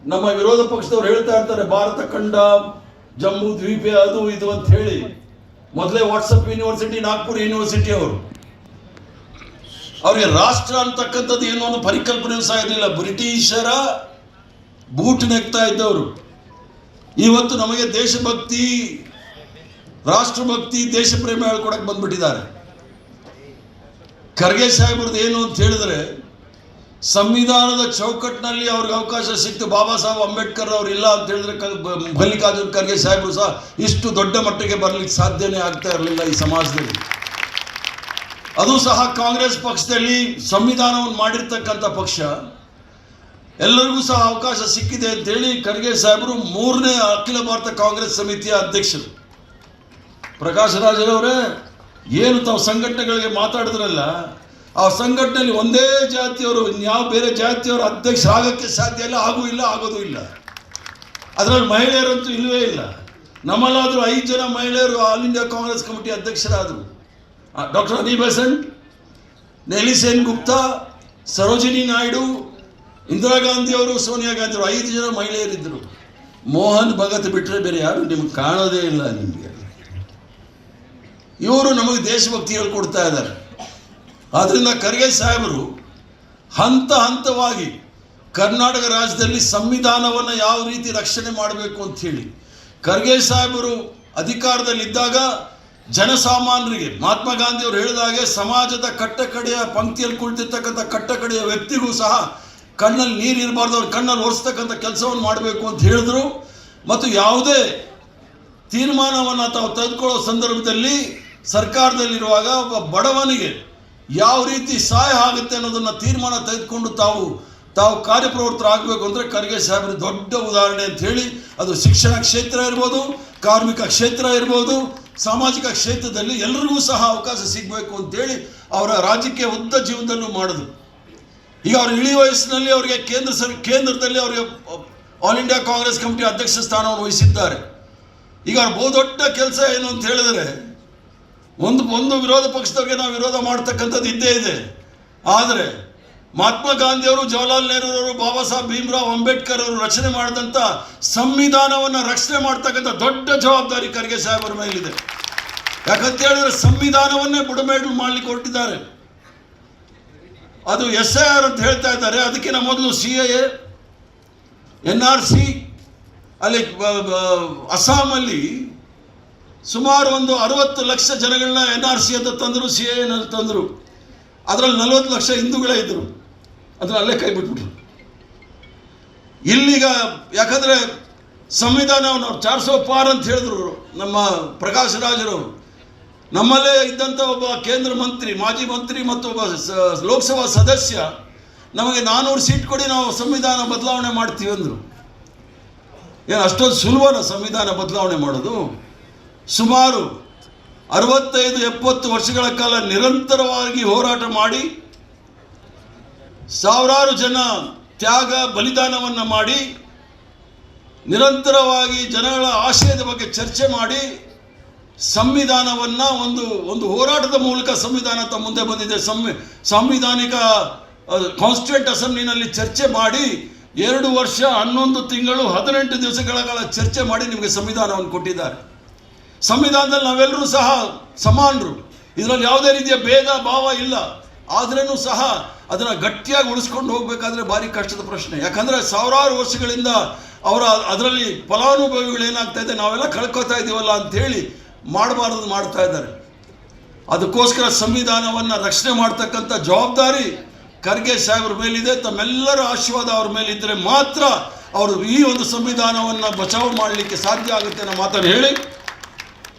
ನಮ್ಮ ವಿರೋಧ ಪಕ್ಷದವ್ರು ಹೇಳ್ತಾ ಇರ್ತಾರೆ ಭಾರತ ಖಂಡ, ಜಮ್ಮು ದ್ವೀಪ, ಅದು ಇದು ಅಂತ ಹೇಳಿ. ಮೊದಲೇ ವಾಟ್ಸಪ್ ಯೂನಿವರ್ಸಿಟಿ, ನಾಗ್ಪುರ್ ಯೂನಿವರ್ಸಿಟಿ ಅವ್ರಿಗೆ ರಾಷ್ಟ್ರ ಅಂತಕ್ಕಂಥದ್ದು ಏನೋ ಒಂದು ಪರಿಕಲ್ಪನೆ ಸಹ ಇರಲಿಲ್ಲ. ಬ್ರಿಟಿಷರ ಬೂಟ್ ನೆಕ್ತಾ ಇದ್ದವರು ಇವತ್ತು ನಮಗೆ ದೇಶಭಕ್ತಿ, ರಾಷ್ಟ್ರಭಕ್ತಿ, ದೇಶ ಪ್ರೇಮ ಹೇಳ್ಕೊಡಕ್ಕೆ ಬಂದ್ಬಿಟ್ಟಿದ್ದಾರೆ. ಖರ್ಗೆ ಸಾಹೇಬ್ರದ್ದು ಏನು ಅಂತ ಹೇಳಿದ್ರೆ, ಸಂವಿಧಾನದ ಚೌಕಟ್ಟಿನಲ್ಲಿ ಅವ್ರಿಗೆ ಅವಕಾಶ ಸಿಕ್ತು. ಬಾಬಾ ಸಾಹೇಬ್ ಅಂಬೇಡ್ಕರ್ ಅವ್ರು ಇಲ್ಲ ಅಂತ ಹೇಳಿದ್ರೆ ಮಲ್ಲಿಕಾರ್ಜುನ್ ಖರ್ಗೆ ಸಾಹೇಬರು ಸಹ ಇಷ್ಟು ದೊಡ್ಡ ಮಟ್ಟಿಗೆ ಬರಲಿಕ್ಕೆ ಸಾಧ್ಯನೇ ಆಗ್ತಾ ಇರಲಿಲ್ಲ ಈ ಸಮಾಜದಲ್ಲಿ. ಅದು ಸಹ ಕಾಂಗ್ರೆಸ್ ಪಕ್ಷದಲ್ಲಿ ಸಂವಿಧಾನವನ್ನು ಮಾಡಿರ್ತಕ್ಕಂಥ ಪಕ್ಷ, ಎಲ್ಲರಿಗೂ ಸಹ ಅವಕಾಶ ಸಿಕ್ಕಿದೆ ಅಂತೇಳಿ ಖರ್ಗೆ ಸಾಹೇಬರು 3ನೇ ಅಖಿಲ ಭಾರತ ಕಾಂಗ್ರೆಸ್ ಸಮಿತಿಯ ಅಧ್ಯಕ್ಷರು. ಪ್ರಕಾಶ್ ರಾಜರವರೇ, ಏನು ತಾವು ಸಂಘಟನೆಗಳಿಗೆ ಮಾತಾಡಿದ್ರಲ್ಲ, ಆ ಸಂಘಟನೆಯಲ್ಲಿ ಒಂದೇ ಜಾತಿಯವರು ಯಾವ ಬೇರೆ ಜಾತಿಯವರು ಅಧ್ಯಕ್ಷರಾಗಕ್ಕೆ ಸಾಧ್ಯ ಇಲ್ಲ, ಆಗೋದು ಇಲ್ಲ. ಅದರಲ್ಲಿ ಮಹಿಳೆಯರಂತೂ ಇಲ್ಲವೇ ಇಲ್ಲ. ನಮ್ಮಲ್ಲಾದರೂ 5 ಜನ ಮಹಿಳೆಯರು ಆಲ್ ಇಂಡಿಯಾ ಕಾಂಗ್ರೆಸ್ ಕಮಿಟಿ ಅಧ್ಯಕ್ಷರಾದರು. Doctor Annie Besant, Nellie Sen Gupta, Sarojini Naidu, Indira Gandhi ಅವರು, ಸೋನಿಯಾ ಗಾಂಧಿ ಅವರು, 5 ಜನ ಮಹಿಳೆಯರಿದ್ದರು. ಮೋಹನ್ ಭಗತ್ ಬಿಟ್ಟರೆ ಬೇರೆ ಯಾರು ನಿಮ್ಗೆ ಕಾಣೋದೇ ಇಲ್ಲ. ನಿಮಗೆ ಇವರು ನಮಗೆ ದೇಶಭಕ್ತಿ ಹೇಳ್ಕೊಡ್ತಾ ಇದ್ದಾರೆ. ಆದ್ದರಿಂದ ಖರ್ಗೆ ಸಾಹೇಬರು ಹಂತ ಹಂತವಾಗಿ ಕರ್ನಾಟಕ ರಾಜ್ಯದಲ್ಲಿ ಸಂವಿಧಾನವನ್ನು ಯಾವ ರೀತಿ ರಕ್ಷಣೆ ಮಾಡಬೇಕು ಅಂತ ಹೇಳಿ, ಖರ್ಗೆ ಸಾಹೇಬರು ಅಧಿಕಾರದಲ್ಲಿದ್ದಾಗ ಜನಸಾಮಾನ್ಯರಿಗೆ ಮಹಾತ್ಮ ಗಾಂಧಿ ಅವರು ಹೇಳಿದಾಗೆ ಸಮಾಜದ ಕಟ್ಟಕಡೆಯ ಪಂಕ್ತಿಯಲ್ಲಿ ಕುಳಿತಿರ್ತಕ್ಕಂಥ ಕಟ್ಟಕಡೆಯ ವ್ಯಕ್ತಿಗೂ ಸಹ ಕಣ್ಣಲ್ಲಿ ನೀರು ಇರಬಾರ್ದು, ಅವ್ರ ಕಣ್ಣಲ್ಲಿ ಒರೆಸ್ತಕ್ಕಂಥ ಕೆಲಸವನ್ನು ಮಾಡಬೇಕು ಅಂತ ಹೇಳಿದ್ರು. ಮತ್ತು ಯಾವುದೇ ತೀರ್ಮಾನವನ್ನು ತಾವು ತೆಗೆದುಕೊಳ್ಳೋ ಸಂದರ್ಭದಲ್ಲಿ ಸರ್ಕಾರದಲ್ಲಿರುವಾಗ ಒಬ್ಬ ಬಡವನಿಗೆ ಯಾವ ರೀತಿ ಸಹಾಯ ಆಗುತ್ತೆ ಅನ್ನೋದನ್ನು ತೀರ್ಮಾನ ತೆಗೆದುಕೊಂಡು ತಾವು ಕಾರ್ಯಪ್ರವೃತ್ತರಾಗಬೇಕು ಅಂದರೆ ಖರ್ಗೆ ಸಾಹೇಬರು ದೊಡ್ಡ ಉದಾಹರಣೆ ಅಂತ ಹೇಳಿ. ಅದು ಶಿಕ್ಷಣ ಕ್ಷೇತ್ರ ಇರ್ಬೋದು, ಕಾರ್ಮಿಕ ಕ್ಷೇತ್ರ ಇರ್ಬೋದು, ಸಾಮಾಜಿಕ ಕ್ಷೇತ್ರದಲ್ಲಿ ಎಲ್ಲರಿಗೂ ಸಹ ಅವಕಾಶ ಸಿಗಬೇಕು ಅಂತೇಳಿ ಅವರ ರಾಜಕೀಯ ಉದ್ದ ಜೀವನದಲ್ಲೂ ಮಾಡಿದ್ರು. ಈಗ ಅವರು ಇಳಿ ವಯಸ್ಸಿನಲ್ಲಿ ಅವರಿಗೆ ಕೇಂದ್ರದಲ್ಲಿ ಅವರಿಗೆ ಆಲ್ ಇಂಡಿಯಾ ಕಾಂಗ್ರೆಸ್ ಕಮಿಟಿ ಅಧ್ಯಕ್ಷ ಸ್ಥಾನವನ್ನು ವಹಿಸಿದ್ದಾರೆ. ಈಗ ಅವ್ರ ಬಹುದೊಡ್ಡ ಕೆಲಸ ಏನು ಅಂತ ಹೇಳಿದರೆ, ಒಂದು ವಿರೋಧ ಪಕ್ಷದವ್ರಿಗೆ ನಾವು ವಿರೋಧ ಮಾಡ್ತಕ್ಕಂಥದ್ದು ಇದ್ದೇ ಇದೆ. ಆದರೆ ಮಹಾತ್ಮ ಗಾಂಧಿಯವರು, ಜವಾಹರ್ಲಾಲ್ ನೆಹರೂರವರು, ಬಾಬಾ ಸಾಹೇಬ್ ಭೀಮ್ರಾವ್ ಅಂಬೇಡ್ಕರ್ ಅವರು ರಚನೆ ಮಾಡಿದಂಥ ಸಂವಿಧಾನವನ್ನು ರಕ್ಷಣೆ ಮಾಡ್ತಕ್ಕಂಥ ದೊಡ್ಡ ಜವಾಬ್ದಾರಿ ಖರ್ಗೆ ಸಾಹೇಬರ ಮೇಲಿದೆ. ಯಾಕಂತ ಹೇಳಿದ್ರೆ ಸಂವಿಧಾನವನ್ನೇ ಬುಡಮೇಲು ಮಾಡಲಿಕ್ಕೆ ಹೊರಟಿದ್ದಾರೆ. ಅದು SIR ಅಂತ ಹೇಳ್ತಾ ಇದ್ದಾರೆ. ಅದಕ್ಕಿಂತ ಮೊದಲು CAA, NRC, ಅಲ್ಲಿ ಅಸ್ಸಾಮಲ್ಲಿ ಸುಮಾರು ಒಂದು 60 ಲಕ್ಷ ಜನಗಳನ್ನ NRC ಅಂತ ತಂದರು, CAA ತಂದರು. ಅದರಲ್ಲಿ 40 ಲಕ್ಷ ಹಿಂದೂಗಳೇ ಇದ್ದರು. ಅದನ್ನ ಅಲ್ಲೇ ಕೈ ಬಿಟ್ಬಿಟ್ರು. ಇಲ್ಲೀಗ ಯಾಕಂದರೆ ಸಂವಿಧಾನವನ್ನು 400 ಪಾರ್ ಅಂತ ಹೇಳಿದ್ರು ನಮ್ಮ ಪ್ರಕಾಶ್ ರಾಜರವರು. ನಮ್ಮಲ್ಲೇ ಇದ್ದಂಥ ಒಬ್ಬ ಕೇಂದ್ರ ಮಂತ್ರಿ, ಮಾಜಿ ಮಂತ್ರಿ ಮತ್ತು ಒಬ್ಬ ಲೋಕಸಭಾ ಸದಸ್ಯ ನಮಗೆ 400 ಸೀಟ್ ಕೊಡಿ, ನಾವು ಸಂವಿಧಾನ ಬದಲಾವಣೆ ಮಾಡ್ತೀವಿ ಅಂದರು. ಏನು ಅಷ್ಟೊಂದು ಸುಲಭನ ಸಂವಿಧಾನ ಬದಲಾವಣೆ ಮಾಡೋದು? ಸುಮಾರು 65-70 ವರ್ಷಗಳ ಕಾಲ ನಿರಂತರವಾಗಿ ಹೋರಾಟ ಮಾಡಿ ಸಾವಿರಾರು ಜನ ತ್ಯಾಗ ಬಲಿದಾನವನ್ನು ಮಾಡಿ ನಿರಂತರವಾಗಿ ಜನಗಳ ಆಶಯದ ಬಗ್ಗೆ ಚರ್ಚೆ ಮಾಡಿ ಸಂವಿಧಾನವನ್ನು ಒಂದು ಹೋರಾಟದ ಮೂಲಕ ಸಂವಿಧಾನ ಮುಂದೆ ಬಂದಿದೆ. ಸಾಂವಿಧಾನಿಕ ಕಾನ್ಸ್ಟಿಟ್ಯೂಂಟ್ ಅಸೆಂಬ್ಲಿನಲ್ಲಿ ಚರ್ಚೆ ಮಾಡಿ 2 ವರ್ಷ 11 ತಿಂಗಳು 18 ದಿವಸಗಳ ಕಾಲ ಚರ್ಚೆ ಮಾಡಿ ನಿಮಗೆ ಸಂವಿಧಾನವನ್ನು ಕೊಟ್ಟಿದ್ದಾರೆ. ಸಂವಿಧಾನದಲ್ಲಿ ನಾವೆಲ್ಲರೂ ಸಹ ಸಮಾನರು, ಇದರಲ್ಲಿ ಯಾವುದೇ ರೀತಿಯ ಭೇದ ಭಾವ ಇಲ್ಲ. ಆದ್ರೂ ಸಹ ಅದನ್ನು ಗಟ್ಟಿಯಾಗಿ ಉಳಿಸ್ಕೊಂಡು ಹೋಗಬೇಕಾದ್ರೆ ಭಾರಿ ಕಷ್ಟದ ಪ್ರಶ್ನೆ. ಯಾಕಂದರೆ ಸಾವಿರಾರು ವರ್ಷಗಳಿಂದ ಅದರಲ್ಲಿ ಫಲಾನುಭವಿಗಳು ಏನಾಗ್ತಾ ಇದೆ, ನಾವೆಲ್ಲ ಕಳ್ಕೊತಾ ಇದ್ದೀವಲ್ಲ ಅಂಥೇಳಿ ಮಾಡಬಾರ್ದು ಮಾಡ್ತಾ ಇದ್ದಾರೆ. ಅದಕ್ಕೋಸ್ಕರ ಸಂವಿಧಾನವನ್ನು ರಕ್ಷಣೆ ಮಾಡ್ತಕ್ಕಂಥ ಜವಾಬ್ದಾರಿ ಖರ್ಗೆ ಸಾಹೇಬ್ರ ಮೇಲಿದೆ. ತಮ್ಮೆಲ್ಲರ ಆಶೀರ್ವಾದ ಅವ್ರ ಮೇಲಿದ್ದರೆ ಮಾತ್ರ ಅವರು ಈ ಒಂದು ಸಂವಿಧಾನವನ್ನು ಬಚಾವ್ ಮಾಡಲಿಕ್ಕೆ ಸಾಧ್ಯ ಆಗುತ್ತೆ ಅನ್ನೋ ಮಾತನ್ನು ಹೇಳಿ